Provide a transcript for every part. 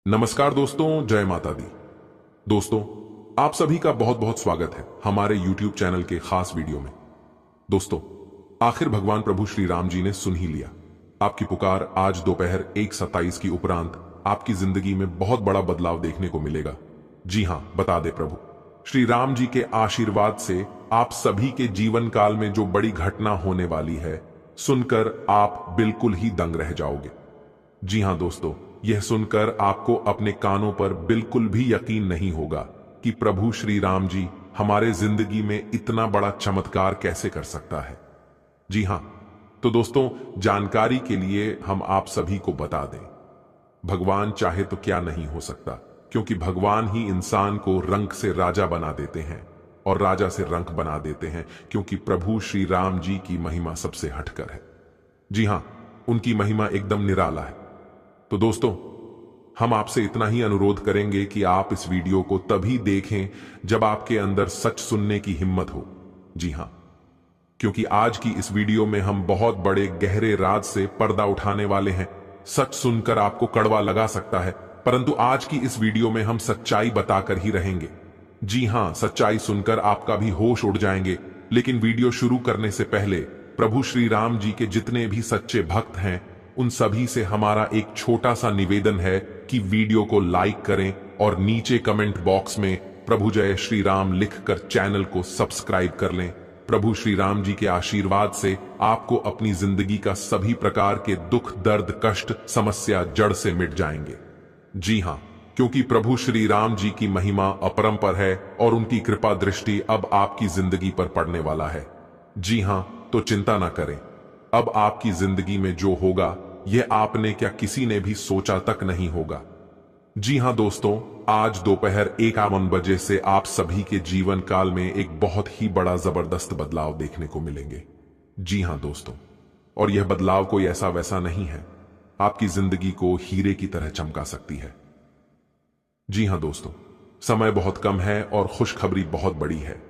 नमस्कार दोस्तों, जय माता दी। दोस्तों, आप सभी का बहुत बहुत स्वागत है हमारे YouTube चैनल के खास वीडियो में। दोस्तों, आखिर भगवान प्रभु श्री राम जी ने सुन ही लिया आपकी पुकार। आज दोपहर 1:27 की उपरांत आपकी जिंदगी में बहुत बड़ा बदलाव देखने को मिलेगा। जी हां, बता दे प्रभु श्री राम जी के आशीर्वाद से आप सभी के जीवन काल में जो बड़ी घटना होने वाली है, सुनकर आप बिल्कुल ही दंग रह जाओगे। जी हां दोस्तों, यह सुनकर आपको अपने कानों पर बिल्कुल भी यकीन नहीं होगा कि प्रभु श्री राम जी हमारे जिंदगी में इतना बड़ा चमत्कार कैसे कर सकता है। जी हां, तो दोस्तों, जानकारी के लिए हम आप सभी को बता दें, भगवान चाहे तो क्या नहीं हो सकता, क्योंकि भगवान ही इंसान को रंक से राजा बना देते हैं और राजा से रंक बना देते हैं, क्योंकि प्रभु श्री राम जी की महिमा सबसे हटकर है। जी हां, उनकी महिमा एकदम निराला है। तो दोस्तों, हम आपसे इतना ही अनुरोध करेंगे कि आप इस वीडियो को तभी देखें जब आपके अंदर सच सुनने की हिम्मत हो। जी हां, क्योंकि आज की इस वीडियो में हम बहुत बड़े गहरे राज से पर्दा उठाने वाले हैं। सच सुनकर आपको कड़वा लगा सकता है, परंतु आज की इस वीडियो में हम सच्चाई बताकर ही रहेंगे। जी हां, सच्चाई सुनकर आपका भी होश उड़ जाएंगे। लेकिन वीडियो शुरू करने से पहले प्रभु श्री राम जी के जितने भी सच्चे भक्त हैं, उन सभी से हमारा एक छोटा सा निवेदन है कि वीडियो को लाइक करें और नीचे कमेंट बॉक्स में प्रभु जय श्री राम लिखकर चैनल को सब्सक्राइब कर लें। प्रभु श्री राम जी के आशीर्वाद से आपको अपनी जिंदगी का सभी प्रकार के दुख, दर्द, कष्ट, समस्या जड़ से मिट जाएंगे। जी हां, क्योंकि प्रभु श्री राम जी की महिमा अपरंपार है और उनकी कृपा दृष्टि अब आपकी जिंदगी पर पड़ने वाला है। जी हां, तो चिंता ना करें। अब आपकी जिंदगी में जो होगा, यह आपने क्या किसी ने भी सोचा तक नहीं होगा। जी हां दोस्तों, आज दोपहर 1:51 बजे से आप सभी के जीवन काल में एक बहुत ही बड़ा जबरदस्त बदलाव देखने को मिलेंगे। जी हां दोस्तों, और यह बदलाव कोई ऐसा वैसा नहीं है, आपकी जिंदगी को हीरे की तरह चमका सकती है। जी हां दोस्तों, समय बहुत कम है और खुशखबरी बहुत बड़ी है।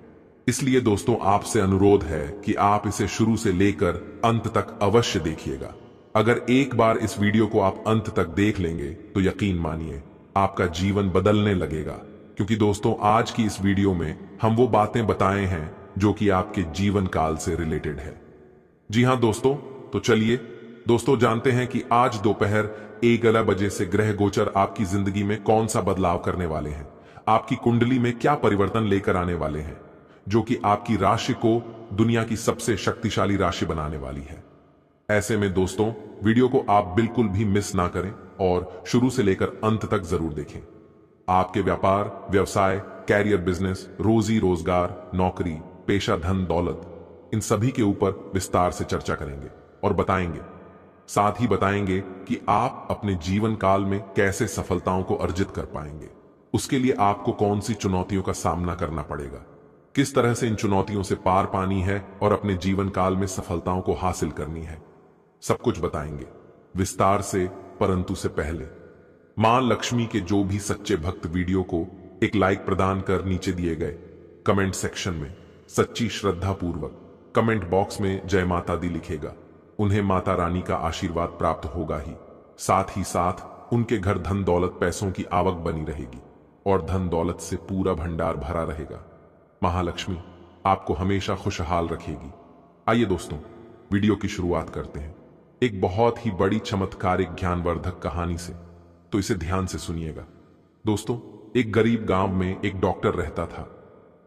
इसलिए दोस्तों, आपसे अनुरोध है कि आप इसे शुरू से लेकर अंत तक अवश्य देखिएगा। अगर एक बार इस वीडियो को आप अंत तक देख लेंगे तो यकीन मानिए आपका जीवन बदलने लगेगा, क्योंकि दोस्तों, आज की इस वीडियो में हम वो बातें बताए हैं जो कि आपके जीवन काल से रिलेटेड है। जी हां दोस्तों, तो चलिए दोस्तों, जानते हैं कि आज दोपहर 1 बजे से ग्रह गोचर आपकी जिंदगी में कौन सा बदलाव करने वाले हैं, आपकी कुंडली में क्या परिवर्तन लेकर आने वाले हैं, जो कि आपकी राशि को दुनिया की सबसे शक्तिशाली राशि बनाने वाली है। ऐसे में दोस्तों, वीडियो को आप बिल्कुल भी मिस ना करें और शुरू से लेकर अंत तक जरूर देखें। आपके व्यापार, व्यवसाय, कैरियर, बिजनेस, रोजी रोजगार, नौकरी, पेशा, धन, दौलत, इन सभी के ऊपर विस्तार से चर्चा करेंगे और बताएंगे। साथ ही बताएंगे कि आप अपने जीवन काल में कैसे सफलताओं को अर्जित कर पाएंगे। उसके लिए आपको कौन सी चुनौतियों का सामना करना पड़ेगा, किस तरह से इन चुनौतियों से पार पानी है और अपने जीवन काल में सफलताओं को हासिल करनी है। सब कुछ बताएंगे विस्तार से। परंतु से पहले मां लक्ष्मी के जो भी सच्चे भक्त वीडियो को एक लाइक प्रदान कर नीचे दिए गए कमेंट सेक्शन में सच्ची श्रद्धा पूर्वक कमेंट बॉक्स में जय माता दी लिखेगा, उन्हें माता रानी का आशीर्वाद प्राप्त होगा ही। साथ ही साथ उनके घर धन दौलत, पैसों की आवक बनी रहेगी और धन दौलत से पूरा भंडार भरा रहेगा। महालक्ष्मी आपको हमेशा खुशहाल रखेगी। आइए दोस्तों, वीडियो की शुरुआत करते हैं एक बहुत ही बड़ी चमत्कारिक ज्ञानवर्धक कहानी से। तो इसे ध्यान से सुनिएगा। दोस्तों, एक गरीब गांव में एक डॉक्टर रहता था।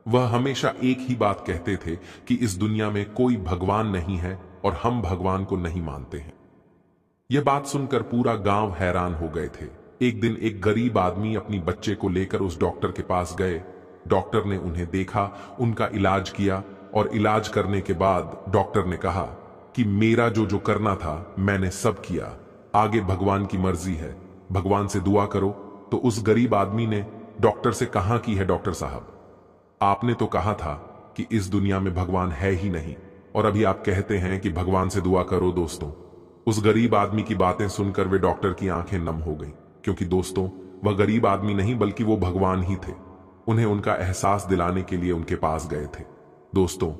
वह हमेशा एक ही बात कहते थे कि इस दुनिया में कोई भगवान नहीं है और हम भगवान को नहीं मानते हैं। यह बात सुनकर पूरा गांव हैरान हो गए थे। एक दिन एक गरीब आदमी अपनी बच्चे को लेकर उस डॉक्टर के पास गए। डॉक्टर ने उन्हें देखा, उनका इलाज किया और इलाज करने के बाद डॉक्टर ने कहा कि मेरा जो जो करना था मैंने सब किया, आगे भगवान की मर्जी है, भगवान से दुआ करो। तो उस गरीब आदमी ने डॉक्टर से कहा कि है डॉक्टर साहब, आपने तो कहा था कि इस दुनिया में भगवान है ही नहीं और अभी आप कहते हैं कि भगवान से दुआ करो। दोस्तों, उस गरीब आदमी की बातें सुनकर वे डॉक्टर की आंखें नम हो गईं, क्योंकि दोस्तों, वह गरीब आदमी नहीं बल्कि वो भगवान ही थे। उन्हें उनका एहसास दिलाने के लिए उनके पास गए थे। दोस्तों,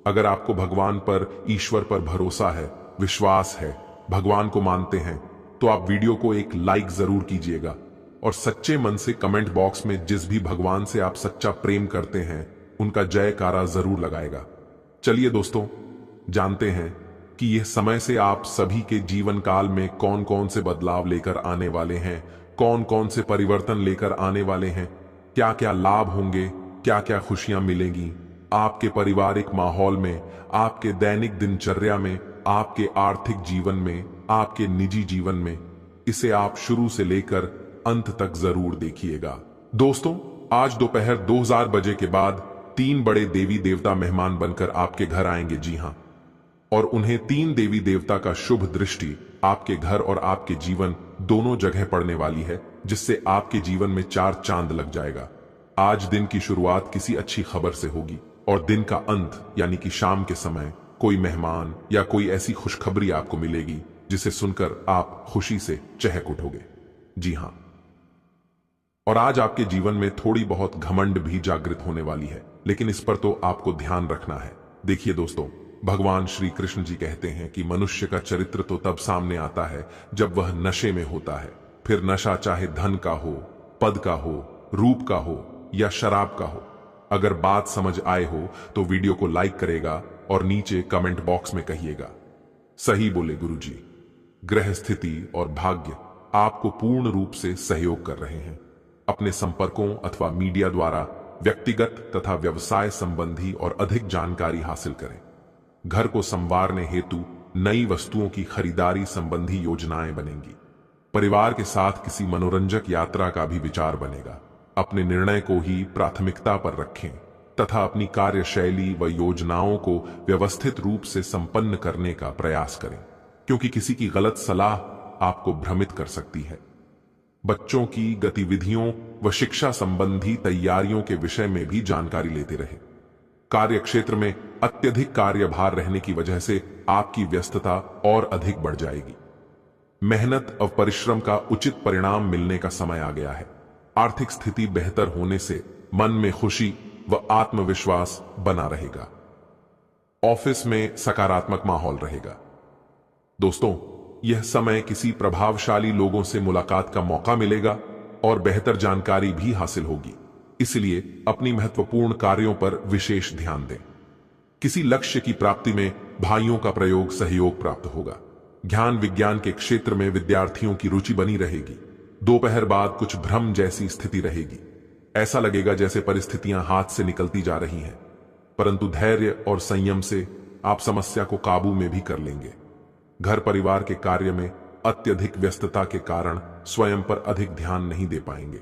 अगर आपको भगवान पर, ईश्वर पर भरोसा है, विश्वास है, भगवान को मानते हैं, तो आप वीडियो को एक लाइक जरूर कीजिएगा और सच्चे मन से कमेंट बॉक्स में जिस भी भगवान से आप सच्चा प्रेम करते हैं उनका जयकारा जरूर लगाएगा। चलिए दोस्तों, जानते हैं कि यह समय से आप सभी के जीवन काल में कौन कौन से बदलाव लेकर आने वाले हैं, कौन कौन से परिवर्तन लेकर आने वाले हैं, क्या क्या लाभ होंगे, क्या क्या खुशियां मिलेंगी आपके पारिवारिक माहौल में, आपके दैनिक दिनचर्या में, आपके आर्थिक जीवन में, आपके निजी जीवन में। इसे आप शुरू से लेकर अंत तक जरूर देखिएगा। दोस्तों, आज दोपहर 2000 बजे के बाद 3 बड़े देवी देवता मेहमान बनकर आपके घर आएंगे। जी हां, और उन्हें 3 देवी देवता का शुभ दृष्टि आपके घर और आपके जीवन दोनों जगह पड़ने वाली है, जिससे आपके जीवन में 4 चांद लग जाएगा। आज दिन की शुरुआत किसी अच्छी खबर से होगी और दिन का अंत यानी कि शाम के समय कोई मेहमान या कोई ऐसी खुशखबरी आपको मिलेगी जिसे सुनकर आप खुशी से चहक उठोगे। जी हां, और आज आपके जीवन में थोड़ी बहुत घमंड भी जागृत होने वाली है, लेकिन इस पर तो आपको ध्यान रखना है। देखिए दोस्तों, भगवान श्री कृष्ण जी कहते हैं कि मनुष्य का चरित्र तो तब सामने आता है जब वह नशे में होता है। फिर नशा चाहे धन का हो, पद का हो, रूप का हो या शराब का हो। अगर बात समझ आए हो तो वीडियो को लाइक करेगा और नीचे कमेंट बॉक्स में कहिएगा, सही बोले गुरुजी। ग्रह स्थिति और भाग्य आपको पूर्ण रूप से सहयोग कर रहे हैं। अपने संपर्कों अथवा मीडिया द्वारा व्यक्तिगत तथा व्यवसाय संबंधी और अधिक जानकारी हासिल करें। घर को संवारने हेतु नई वस्तुओं की खरीदारी संबंधी योजनाएं बनेंगी। परिवार के साथ किसी मनोरंजक यात्रा का भी विचार बनेगा। अपने निर्णय को ही प्राथमिकता पर रखें तथा अपनी कार्यशैली व योजनाओं को व्यवस्थित रूप से संपन्न करने का प्रयास करें, क्योंकि किसी की गलत सलाह आपको भ्रमित कर सकती है। बच्चों की गतिविधियों व शिक्षा संबंधी तैयारियों के विषय में भी जानकारी लेते रहें। कार्य क्षेत्र में अत्यधिक कार्यभार रहने की वजह से आपकी व्यस्तता और अधिक बढ़ जाएगी। मेहनत और परिश्रम का उचित परिणाम मिलने का समय आ गया है। आर्थिक स्थिति बेहतर होने से मन में खुशी व आत्मविश्वास बना रहेगा। ऑफिस में सकारात्मक माहौल रहेगा। दोस्तों, यह समय किसी प्रभावशाली लोगों से मुलाकात का मौका मिलेगा और बेहतर जानकारी भी हासिल होगी। इसलिए अपनी महत्वपूर्ण कार्यों पर विशेष ध्यान दें। किसी लक्ष्य की प्राप्ति में भाइयों का प्रयोग सहयोग प्राप्त होगा। ज्ञान विज्ञान के क्षेत्र में विद्यार्थियों की रुचि बनी रहेगी। दोपहर बाद कुछ भ्रम जैसी स्थिति रहेगी। ऐसा लगेगा जैसे परिस्थितियां हाथ से निकलती जा रही हैं, परंतु धैर्य और संयम से आप समस्या को काबू में भी कर लेंगे। घर परिवार के कार्य में अत्यधिक व्यस्तता के कारण स्वयं पर अधिक ध्यान नहीं दे पाएंगे।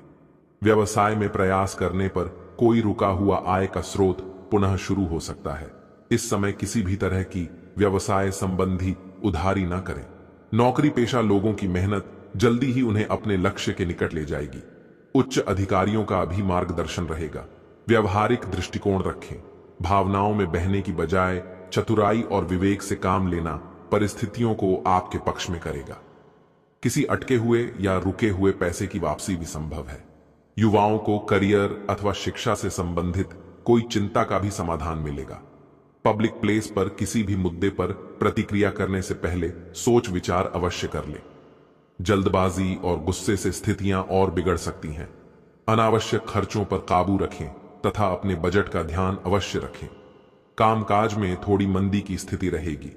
व्यवसाय में प्रयास करने पर कोई रुका हुआ आय का स्रोत पुनः शुरू हो सकता है। इस समय किसी भी तरह की व्यवसाय संबंधी उधारी ना करें। नौकरी पेशा लोगों की मेहनत जल्दी ही उन्हें अपने लक्ष्य के निकट ले जाएगी। उच्च अधिकारियों का भी मार्गदर्शन रहेगा। व्यवहारिक दृष्टिकोण रखें। भावनाओं में बहने की बजाय चतुराई और विवेक से काम लेना परिस्थितियों को आपके पक्ष में करेगा। किसी अटके हुए या रुके हुए पैसे की वापसी भी संभव है। युवाओं को करियर अथवा शिक्षा से संबंधित कोई चिंता का भी समाधान मिलेगा। पब्लिक प्लेस पर किसी भी मुद्दे पर प्रतिक्रिया करने से पहले सोच विचार अवश्य कर लें। जल्दबाजी और गुस्से से स्थितियां और बिगड़ सकती हैं। अनावश्यक खर्चों पर काबू रखें तथा अपने बजट का ध्यान अवश्य रखें। कामकाज में थोड़ी मंदी की स्थिति रहेगी।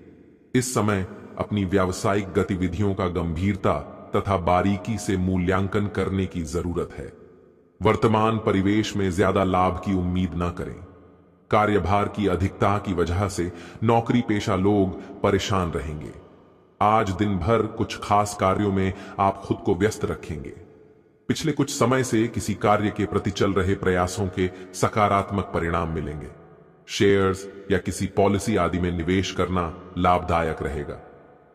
इस समय अपनी व्यावसायिक गतिविधियों का गंभीरता तथा बारीकी से मूल्यांकन करने की जरूरत है। वर्तमान परिवेश में ज्यादा लाभ की उम्मीद न करें। कार्यभार की अधिकता की वजह से नौकरी पेशा लोग परेशान रहेंगे। आज दिन भर कुछ खास कार्यों में आप खुद को व्यस्त रखेंगे। पिछले कुछ समय से किसी कार्य के प्रति चल रहे प्रयासों के सकारात्मक परिणाम मिलेंगे। शेयर्स या किसी पॉलिसी आदि में निवेश करना लाभदायक रहेगा।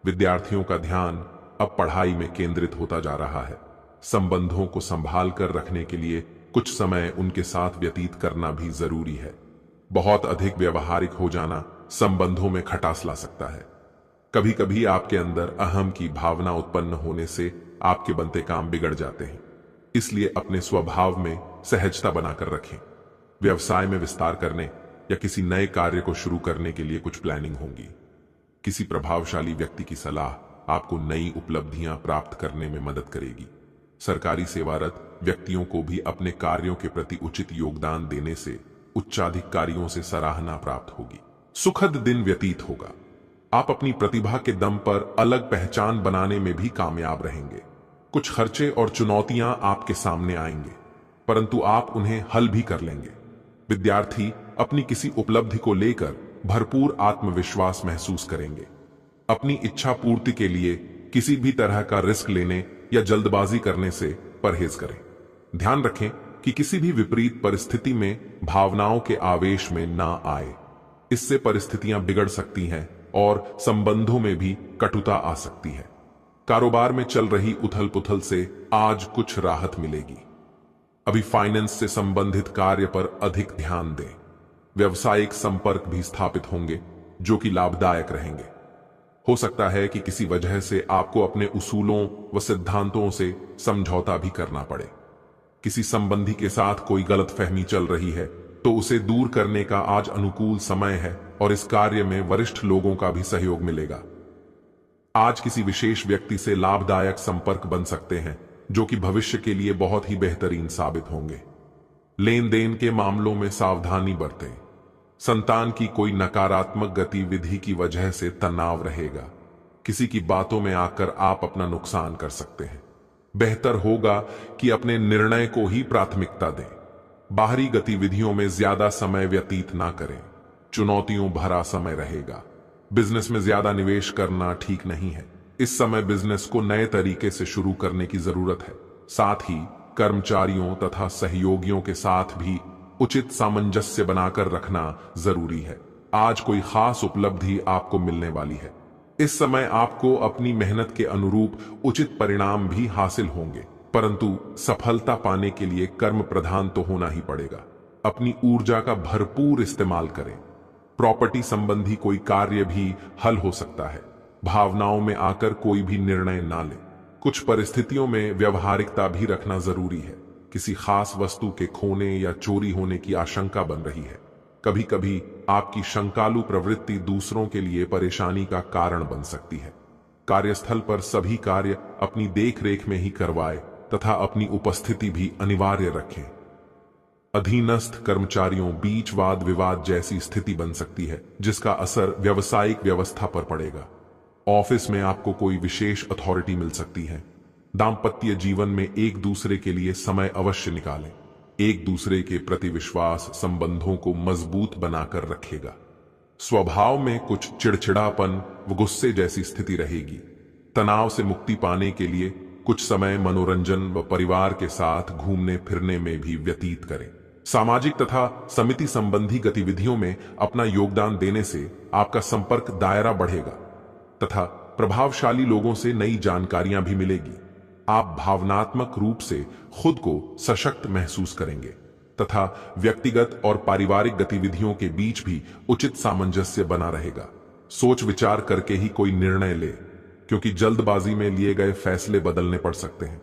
विद्यार्थियों का ध्यान अब पढ़ाई में केंद्रित होता जा रहा है। संबंधों को संभाल कर रखने के लिए कुछ समय उनके साथ व्यतीत करना भी जरूरी है। बहुत अधिक व्यवहारिक हो जाना संबंधों में खटास ला सकता है। कभी कभी आपके अंदर अहम की भावना उत्पन्न होने से आपके बनते काम बिगड़ जाते हैं। इसलिए अपने स्वभाव में सहजता बनाकर रखें। व्यवसाय में विस्तार करने या किसी नए कार्य को शुरू करने के लिए कुछ प्लानिंग होगी। किसी प्रभावशाली व्यक्ति की सलाह आपको नई उपलब्धियां प्राप्त करने में मदद करेगी। सरकारी सेवारत व्यक्तियों को भी अपने कार्यों के प्रति उचित योगदान देने से उच्चाधिकारियों से सराहना प्राप्त होगी। सुखद दिन व्यतीत होगा। आप अपनी प्रतिभा के दम पर अलग पहचान बनाने में भी कामयाब रहेंगे। कुछ खर्चे और चुनौतियां आपके सामने आएंगे, परंतु आप उन्हें हल भी कर लेंगे। विद्यार्थी अपनी किसी उपलब्धि को लेकर भरपूर आत्मविश्वास महसूस करेंगे। अपनी इच्छा पूर्ति के लिए किसी भी तरह का रिस्क लेने या जल्दबाजी करने से परहेज करें। ध्यान रखें कि किसी भी विपरीत परिस्थिति में भावनाओं के आवेश में ना आए। इससे परिस्थितियां बिगड़ सकती हैं और संबंधों में भी कटुता आ सकती है। कारोबार में चल रही उथल पुथल से आज कुछ राहत मिलेगी। अभी फाइनेंस से संबंधित कार्य पर अधिक ध्यान दें। व्यवसायिक संपर्क भी स्थापित होंगे जो कि लाभदायक रहेंगे। हो सकता है कि किसी वजह से आपको अपने उसूलों व सिद्धांतों से समझौता भी करना पड़े। किसी संबंधी के साथ कोई गलतफहमी चल रही है तो उसे दूर करने का आज अनुकूल समय है और इस कार्य में वरिष्ठ लोगों का भी सहयोग मिलेगा। आज किसी विशेष व्यक्ति से लाभदायक संपर्क बन सकते हैं जो कि भविष्य के लिए बहुत ही बेहतरीन साबित होंगे। लेन देन के मामलों में सावधानी बरतें। संतान की कोई नकारात्मक गतिविधि की वजह से तनाव रहेगा। किसी की बातों में आकर आप अपना नुकसान कर सकते हैं। बेहतर होगा कि अपने निर्णय को ही प्राथमिकता दें। बाहरी गतिविधियों में ज्यादा समय व्यतीत ना करें। चुनौतियों भरा समय रहेगा। बिजनेस में ज्यादा निवेश करना ठीक नहीं है। इस समय बिजनेस को नए तरीके से शुरू करने की जरूरत है। साथ ही कर्मचारियों तथा सहयोगियों के साथ भी उचित सामंजस्य बनाकर रखना जरूरी है। आज कोई खास उपलब्धि आपको मिलने वाली है। इस समय आपको अपनी मेहनत के अनुरूप उचित परिणाम भी हासिल होंगे, परंतु सफलता पाने के लिए कर्म प्रधान तो होना ही पड़ेगा। अपनी ऊर्जा का भरपूर इस्तेमाल करें। प्रॉपर्टी संबंधी कोई कार्य भी हल हो सकता है। भावनाओं में आकर कोई भी निर्णय ना लें। कुछ परिस्थितियों में व्यवहारिकता भी रखना जरूरी है। किसी खास वस्तु के खोने या चोरी होने की आशंका बन रही है। कभी कभी आपकी शंकालु प्रवृत्ति दूसरों के लिए परेशानी का कारण बन सकती है। कार्यस्थल पर सभी कार्य अपनी देखरेख में ही करवाएं तथा अपनी उपस्थिति भी अनिवार्य रखें। अधीनस्थ कर्मचारियों बीच वाद विवाद जैसी स्थिति बन सकती है जिसका असर व्यवसायिक व्यवस्था पर पड़ेगा। ऑफिस में आपको कोई विशेष अथॉरिटी मिल सकती है। दांपत्य जीवन में एक दूसरे के लिए समय अवश्य निकालें। एक दूसरे के प्रति विश्वास संबंधों को मजबूत बनाकर रखेगा। स्वभाव में कुछ चिड़चिड़ापन व गुस्से जैसी स्थिति रहेगी। तनाव से मुक्ति पाने के लिए कुछ समय मनोरंजन व परिवार के साथ घूमने फिरने में भी व्यतीत करें। सामाजिक तथा समिति संबंधी गतिविधियों में अपना योगदान देने से आपका संपर्क दायरा बढ़ेगा तथा प्रभावशाली लोगों से नई जानकारियां भी मिलेगी। आप भावनात्मक रूप से खुद को सशक्त महसूस करेंगे तथा व्यक्तिगत और पारिवारिक गतिविधियों के बीच भी उचित सामंजस्य बना रहेगा। सोच विचार करके ही कोई निर्णय ले, क्योंकि जल्दबाजी में लिए गए फैसले बदलने पड़ सकते हैं।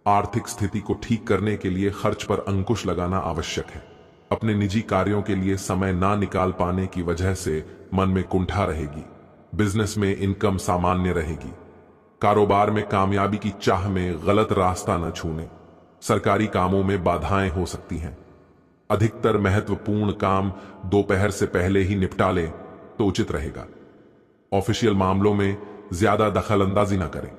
आर्थिक स्थिति को ठीक करने के लिए खर्च पर अंकुश लगाना आवश्यक है। अपने निजी कार्यों के लिए समय ना निकाल पाने की वजह से मन में कुंठा रहेगी। बिजनेस में इनकम सामान्य रहेगी। कारोबार में कामयाबी की चाह में गलत रास्ता न छूने। सरकारी कामों में बाधाएं हो सकती हैं। अधिकतर महत्वपूर्ण काम दोपहर से पहले ही निपटा लें तो उचित रहेगा। ऑफिशियल मामलों में ज्यादा दखलंदाजी न करें।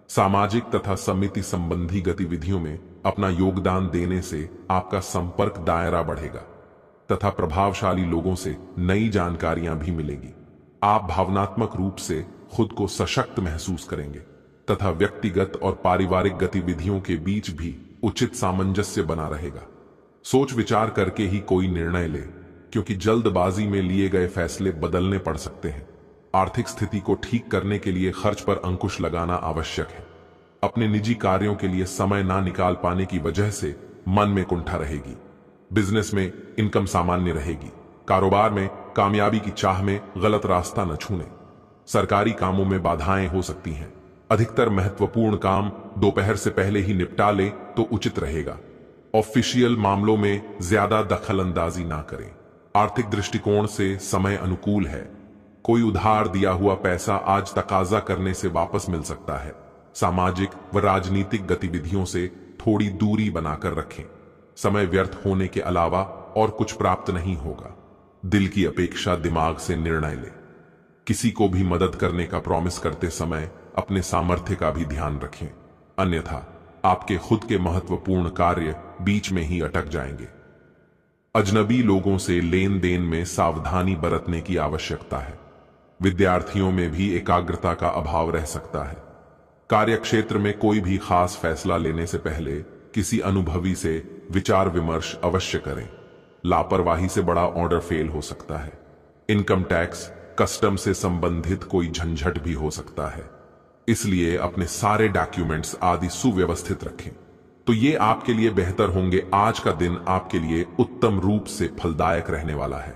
सामाजिक तथा समिति संबंधी गतिविधियों में अपना योगदान देने से आपका संपर्क दायरा बढ़ेगा तथा प्रभावशाली लोगों से नई जानकारियां भी मिलेगी। आप भावनात्मक रूप से खुद को सशक्त महसूस करेंगे तथा व्यक्तिगत और पारिवारिक गतिविधियों के बीच भी उचित सामंजस्य बना रहेगा। सोच विचार करके ही कोई निर्णय ले, क्योंकि जल्दबाजी में लिए गए फैसले बदलने पड़ सकते हैं। आर्थिक स्थिति को ठीक करने के लिए खर्च पर अंकुश लगाना आवश्यक है। अपने निजी कार्यों के लिए समय ना निकाल पाने की वजह से मन में कुंठा रहेगी। बिजनेस में इनकम सामान्य रहेगी। कारोबार में कामयाबी की चाह में गलत रास्ता न छूने। सरकारी कामों में बाधाएं हो सकती हैं। अधिकतर महत्वपूर्ण काम दोपहर से पहले ही निपटा ले तो उचित रहेगा। ऑफिशियल मामलों में ज्यादा दखलंदाजी ना करें। आर्थिक दृष्टिकोण से समय अनुकूल है। कोई उधार दिया हुआ पैसा आज तकाजा करने से वापस मिल सकता है। सामाजिक व राजनीतिक गतिविधियों से थोड़ी दूरी बनाकर रखें। समय व्यर्थ होने के अलावा और कुछ प्राप्त नहीं होगा। दिल की अपेक्षा दिमाग से निर्णय ले। किसी को भी मदद करने का प्रॉमिस करते समय अपने सामर्थ्य का भी ध्यान रखें, अन्यथा आपके खुद के महत्वपूर्ण कार्य बीच में ही अटक जाएंगे। अजनबी लोगों से लेन देन में सावधानी बरतने की आवश्यकता है। विद्यार्थियों में भी एकाग्रता का अभाव रह सकता है। कार्यक्षेत्र में कोई भी खास फैसला लेने से पहले किसी अनुभवी से विचार विमर्श अवश्य करें। लापरवाही से बड़ा ऑर्डर फेल हो सकता है। इनकम टैक्स, कस्टम से संबंधित कोई झंझट भी हो सकता है, इसलिए अपने सारे डॉक्यूमेंट्स आदि सुव्यवस्थित रखें, तो ये आपके लिए बेहतर होंगे। आज का दिन आपके लिए उत्तम रूप से फलदायक रहने वाला है।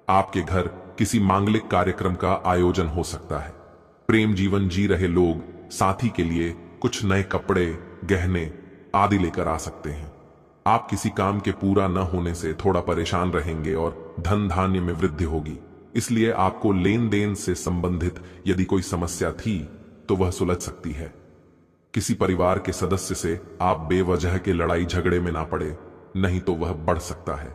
आपके घर किसी मांगलिक कार्यक्रम का आयोजन हो सकता है। प्रेम जीवन जी रहे लोग साथी के लिए कुछ नए कपड़े, गहने आदि लेकर आ सकते हैं। आप किसी काम के पूरा न होने से थोड़ा परेशान रहेंगे और धन धान्य में वृद्धि होगी, इसलिए आपको लेन देन से संबंधित यदि कोई समस्या थी तो वह सुलझ सकती है। किसी परिवार के सदस्य से आप बेवजह के लड़ाई झगड़े में ना पड़े, नहीं तो वह बढ़ सकता है।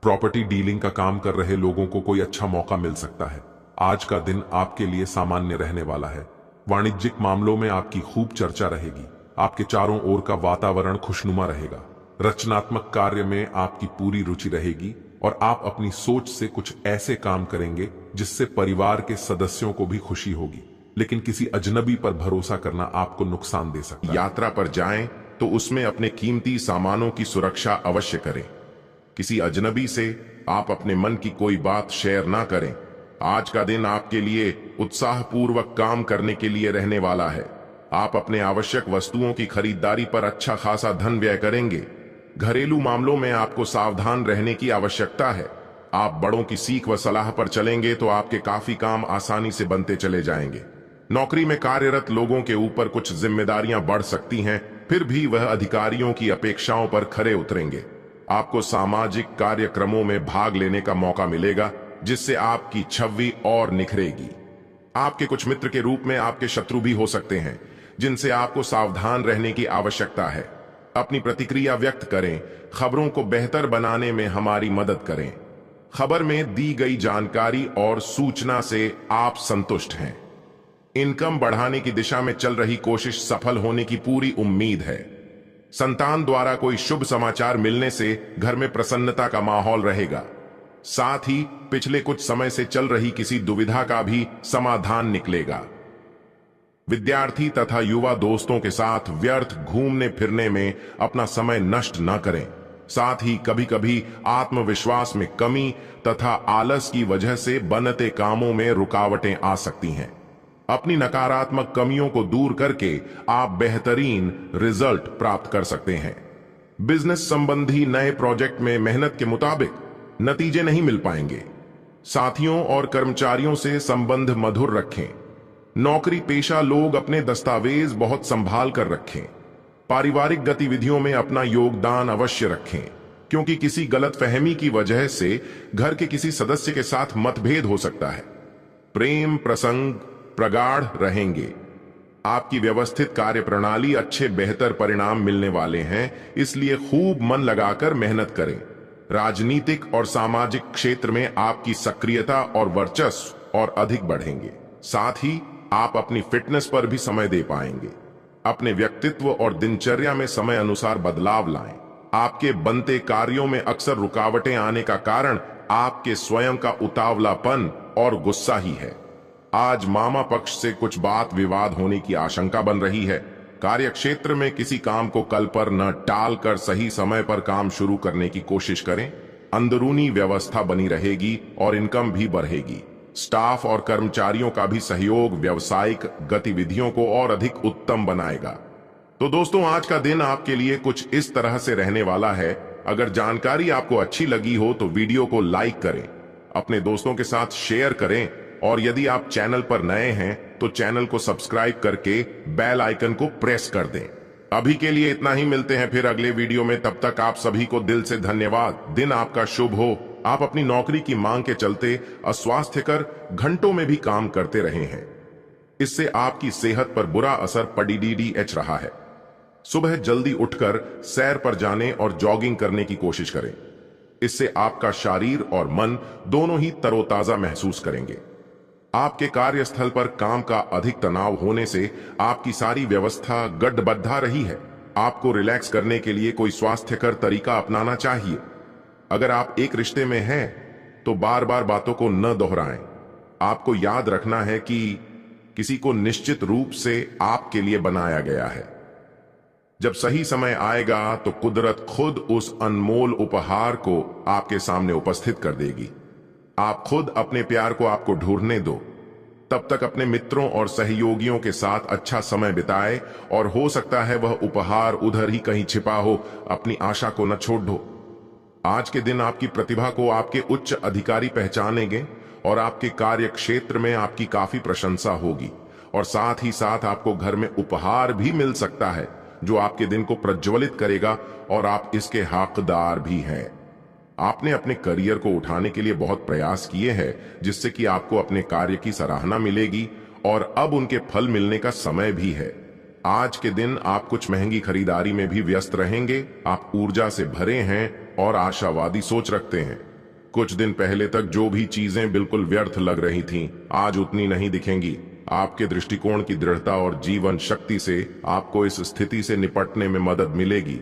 प्रॉपर्टी डीलिंग का काम कर रहे लोगों को कोई अच्छा मौका मिल सकता है। आज का दिन आपके लिए सामान्य रहने वाला है। वाणिज्यिक मामलों में आपकी खूब चर्चा रहेगी। आपके चारों ओर का वातावरण खुशनुमा रहेगा। रचनात्मक कार्य में आपकी पूरी रुचि रहेगी और आप अपनी सोच से कुछ ऐसे काम करेंगे जिससे परिवार के सदस्यों को भी खुशी होगी, लेकिन किसी अजनबी पर भरोसा करना आपको नुकसान दे सकता है। यात्रा पर जाएं तो उसमें अपने कीमती सामानों की सुरक्षा अवश्य करें। किसी अजनबी से आप अपने मन की कोई बात शेयर ना करें। आज का दिन आपके लिए उत्साहपूर्वक काम करने के लिए रहने वाला है। आप अपने आवश्यक वस्तुओं की खरीदारी पर अच्छा खासा धन व्यय करेंगे। घरेलू मामलों में आपको सावधान रहने की आवश्यकता है। आप बड़ों की सीख व सलाह पर चलेंगे तो आपके काफी काम आसानी से बनते चले जाएंगे। नौकरी में कार्यरत लोगों के ऊपर कुछ जिम्मेदारियां बढ़ सकती हैं, फिर भी वह अधिकारियों की अपेक्षाओं पर खरे उतरेंगे। आपको सामाजिक कार्यक्रमों में भाग लेने का मौका मिलेगा, जिससे आपकी छवि और निखरेगी। आपके कुछ मित्र के रूप में आपके शत्रु भी हो सकते हैं, जिनसे आपको सावधान रहने की आवश्यकता है। अपनी प्रतिक्रिया व्यक्त करें। खबरों को बेहतर बनाने में हमारी मदद करें। खबर में दी गई जानकारी और सूचना से आप संतुष्ट हैं। इनकम बढ़ाने की दिशा में चल रही कोशिश सफल होने की पूरी उम्मीद है। संतान द्वारा कोई शुभ समाचार मिलने से घर में प्रसन्नता का माहौल रहेगा। साथ ही पिछले कुछ समय से चल रही किसी दुविधा का भी समाधान निकलेगा। विद्यार्थी तथा युवा दोस्तों के साथ व्यर्थ घूमने फिरने में अपना समय नष्ट न करें। साथ ही कभी कभी आत्मविश्वास में कमी तथा आलस की वजह से बनते कामों में रुकावटें आ सकती हैं। अपनी नकारात्मक कमियों को दूर करके आप बेहतरीन रिजल्ट प्राप्त कर सकते हैं। बिजनेस संबंधी नए प्रोजेक्ट में मेहनत के मुताबिक नतीजे नहीं मिल पाएंगे। साथियों और कर्मचारियों से संबंध मधुर रखें। नौकरी पेशा लोग अपने दस्तावेज बहुत संभाल कर रखें। पारिवारिक गतिविधियों में अपना योगदान अवश्य रखें, क्योंकि किसी गलतफहमी की वजह से घर के किसी सदस्य के साथ मतभेद हो सकता है। प्रेम प्रसंग प्रगाढ़ रहेंगे। आपकी व्यवस्थित कार्य प्रणाली अच्छे बेहतर परिणाम मिलने वाले हैं, इसलिए खूब मन लगाकर मेहनत करें। राजनीतिक और सामाजिक क्षेत्र में आपकी सक्रियता और वर्चस्व और अधिक बढ़ेंगे। साथ ही आप अपनी फिटनेस पर भी समय दे पाएंगे। अपने व्यक्तित्व और दिनचर्या में समय अनुसार बदलाव लाएं। आपके बनते कार्यों में अक्सर रुकावटें आने का कारण आपके स्वयं का उतावलापन और गुस्सा ही है। आज मामा पक्ष से कुछ बात विवाद होने की आशंका बन रही है। कार्यक्षेत्र में किसी काम को कल पर न टाल कर सही समय पर काम शुरू करने की कोशिश करें। अंदरूनी व्यवस्था बनी रहेगी और इनकम भी बढ़ेगी। स्टाफ और कर्मचारियों का भी सहयोग व्यावसायिक गतिविधियों को और अधिक उत्तम बनाएगा। तो दोस्तों, आज का दिन आपके लिए कुछ इस तरह से रहने वाला है। अगर जानकारी आपको अच्छी लगी हो तो वीडियो को लाइक करें, अपने दोस्तों के साथ शेयर करें और यदि आप चैनल पर नए हैं तो चैनल को सब्सक्राइब करके बेल आइकन को प्रेस कर दें। अभी के लिए इतना ही। मिलते हैं फिर अगले वीडियो में। तब तक आप सभी को दिल से धन्यवाद। दिन आपका शुभ हो। आप अपनी नौकरी की मांग के चलते अस्वास्थ्यकर घंटों में भी काम करते रहे हैं। इससे आपकी सेहत पर बुरा असर पड़ीडीडीएच रहा है। सुबह जल्दी उठकर सैर पर जाने और जॉगिंग करने की कोशिश करें। इससे आपका शरीर और मन दोनों ही तरोताजा महसूस करेंगे। आपके कार्यस्थल पर काम का अधिक तनाव होने से आपकी सारी व्यवस्था गड्ढबद्धा रही है। आपको रिलैक्स करने के लिए कोई स्वास्थ्यकर तरीका अपनाना चाहिए। अगर आप एक रिश्ते में हैं तो बार बार बातों को न दोहराएं। आपको याद रखना है कि किसी को निश्चित रूप से आपके लिए बनाया गया है। जब सही समय आएगा तो कुदरत खुद उस अनमोल उपहार को आपके सामने उपस्थित कर देगी। आप खुद अपने प्यार को आपको ढूंढने दो। तब तक अपने मित्रों और सहयोगियों के साथ अच्छा समय बिताए और हो सकता है वह उपहार उधर ही कहीं छिपा हो। अपनी आशा को न छोड़ दो। आज के दिन आपकी प्रतिभा को आपके उच्च अधिकारी पहचानेंगे और आपके कार्य क्षेत्र में आपकी काफी प्रशंसा होगी। और साथ ही साथ आपको घर में उपहार भी मिल सकता है जो आपके दिन को प्रज्वलित करेगा और आप इसके हकदार भी हैं। आपने अपने करियर को उठाने के लिए बहुत प्रयास किए हैं जिससे कि आपको अपने कार्य की सराहना मिलेगी और अब उनके फल मिलने का समय भी है। आज के दिन आप कुछ महंगी खरीदारी में भी व्यस्त रहेंगे। आप ऊर्जा से भरे हैं और आशावादी सोच रखते हैं। कुछ दिन पहले तक जो भी चीजें बिल्कुल व्यर्थ लग रही थीं, आज उतनी नहीं दिखेंगी। आपके दृष्टिकोण की दृढ़ता और जीवन शक्ति से आपको इस स्थिति से निपटने में मदद मिलेगी।